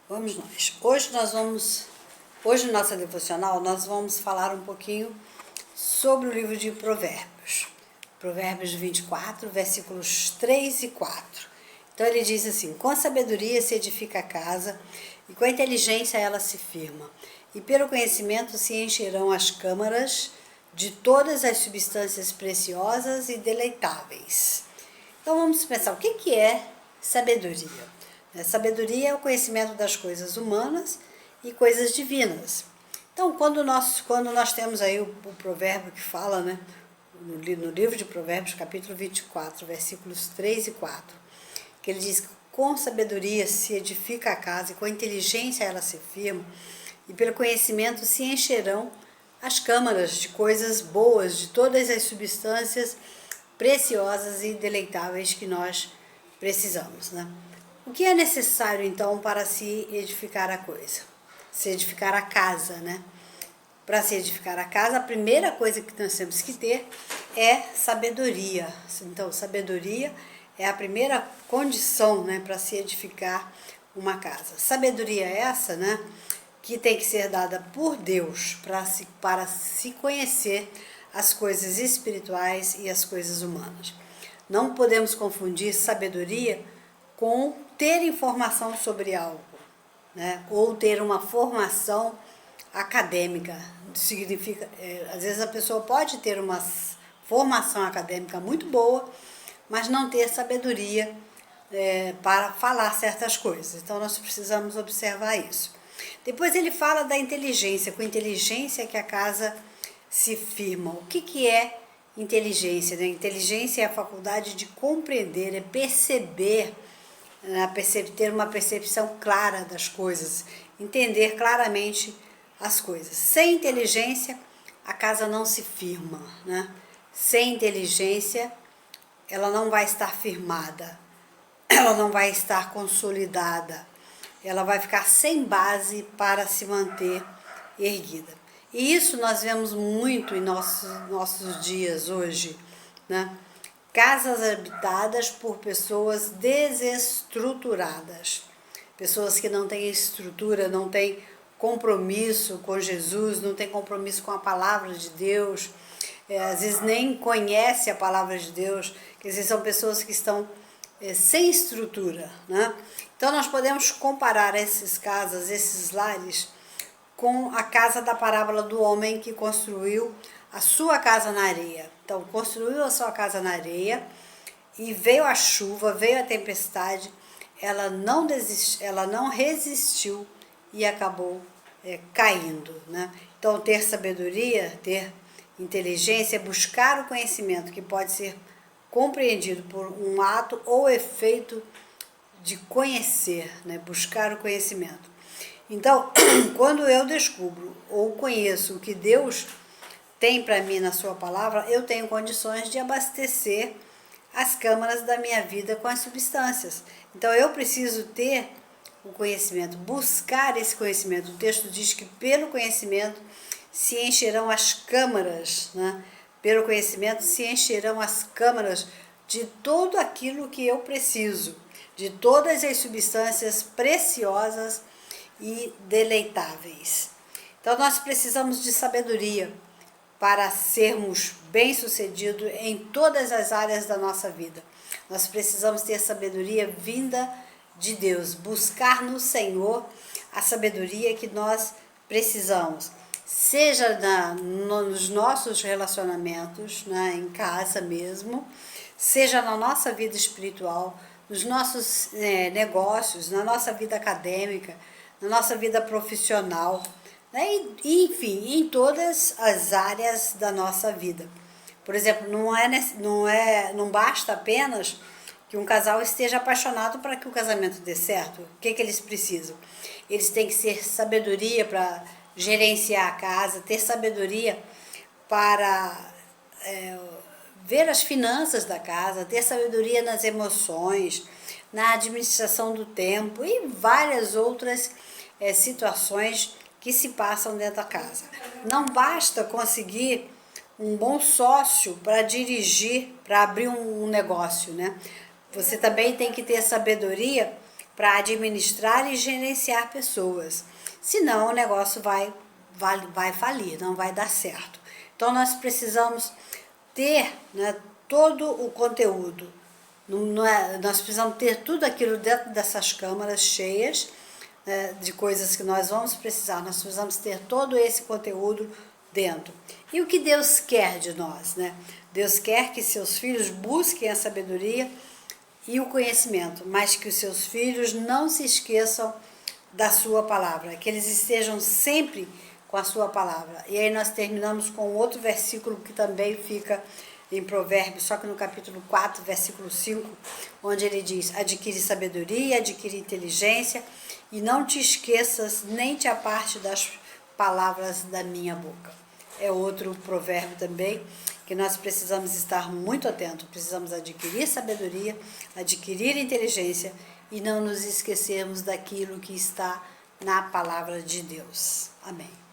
Vamos nós. Hoje no nosso devocional, nós vamos falar um pouquinho sobre o livro de Provérbios. Provérbios 24, versículos 3 e 4. Então ele diz assim: com a sabedoria se edifica a casa, e com a inteligência ela se firma. E pelo conhecimento se encherão as câmaras de todas as substâncias preciosas e deleitáveis. Então vamos pensar, o que é sabedoria? Sabedoria é o conhecimento das coisas humanas e coisas divinas. Então, quando nós temos aí o provérbio que fala, né, no livro de Provérbios, capítulo 24, versículos 3 e 4, que ele diz que com sabedoria se edifica a casa e com a inteligência ela se firma, e pelo conhecimento se encherão as câmaras de coisas boas, de todas as substâncias preciosas e deleitáveis que nós precisamos, né? O que é necessário, então, para se edificar a coisa? Se edificar a casa, né? Para se edificar a casa, a primeira coisa que nós temos que ter é sabedoria. Então, sabedoria é a primeira condição, né, para se edificar uma casa. Sabedoria essa, né, que tem que ser dada por Deus para se conhecer as coisas espirituais e as coisas humanas. Não podemos confundir sabedoria com ter informação sobre algo, né? Ou ter uma formação acadêmica. Significa, às vezes a pessoa pode ter uma formação acadêmica muito boa, mas não ter sabedoria para falar certas coisas. Então nós precisamos observar isso. Depois ele fala da inteligência, com inteligência que a casa se firma. O que é inteligência, né? Inteligência é a faculdade de compreender, é perceber, ter uma percepção clara das coisas, entender claramente as coisas. Sem inteligência, a casa não se firma, né? Sem inteligência, ela não vai estar firmada, ela não vai estar consolidada, ela vai ficar sem base para se manter erguida. E isso nós vemos muito em nossos dias hoje, né? Casas habitadas por pessoas desestruturadas, pessoas que não têm estrutura, não têm compromisso com Jesus, não têm compromisso com a palavra de Deus, às vezes nem conhecem a palavra de Deus, quer dizer, são pessoas que estão sem estrutura, né? Então nós podemos comparar essas casas, esses lares, com a casa da parábola do homem que construiu a sua casa na areia. Então, construiu a sua casa na areia e veio a chuva, veio a tempestade, ela não resistiu e acabou caindo, né? Então, ter sabedoria, ter inteligência, buscar o conhecimento que pode ser compreendido por um ato ou efeito de conhecer, né? Buscar o conhecimento. Então, quando eu descubro ou conheço o que Deus tem para mim na sua palavra, eu tenho condições de abastecer as câmaras da minha vida com as substâncias. Então eu preciso ter o conhecimento, buscar esse conhecimento. O texto diz que pelo conhecimento se encherão as câmaras, né? Pelo conhecimento se encherão as câmaras de tudo aquilo que eu preciso, de todas as substâncias preciosas e deleitáveis. Então nós precisamos de sabedoria para sermos bem-sucedidos em todas as áreas da nossa vida. Nós precisamos ter sabedoria vinda de Deus, buscar no Senhor a sabedoria que nós precisamos, seja nos nossos relacionamentos, né, em casa mesmo, seja na nossa vida espiritual, nos nossos negócios, na nossa vida acadêmica, na nossa vida profissional, né? Enfim, em todas as áreas da nossa vida. Por exemplo, não basta apenas que um casal esteja apaixonado para que o casamento dê certo. O que eles precisam? Eles têm que ter sabedoria para gerenciar a casa, ter sabedoria para ver as finanças da casa, ter sabedoria nas emoções, na administração do tempo e várias outras situações que se passam dentro da casa. Não basta conseguir um bom sócio para dirigir, para abrir um negócio, né? Você também tem que ter sabedoria para administrar e gerenciar pessoas. Senão o negócio vai falir, não vai dar certo. Então nós precisamos ter, né, todo o conteúdo. Nós precisamos ter tudo aquilo dentro dessas câmaras cheias, né, de coisas que nós vamos precisar. Nós precisamos ter todo esse conteúdo dentro. E o que Deus quer de nós, né? Deus quer que seus filhos busquem a sabedoria e o conhecimento, mas que os seus filhos não se esqueçam da sua palavra, que eles estejam sempre com a sua palavra. E aí nós terminamos com outro versículo que também fica em Provérbios, só que no capítulo 4, versículo 5, onde ele diz: adquire sabedoria, adquire inteligência, e não te esqueças nem te aparte das palavras da minha boca. É outro provérbio também, que nós precisamos estar muito atentos, precisamos adquirir sabedoria, adquirir inteligência e não nos esquecermos daquilo que está na palavra de Deus. Amém.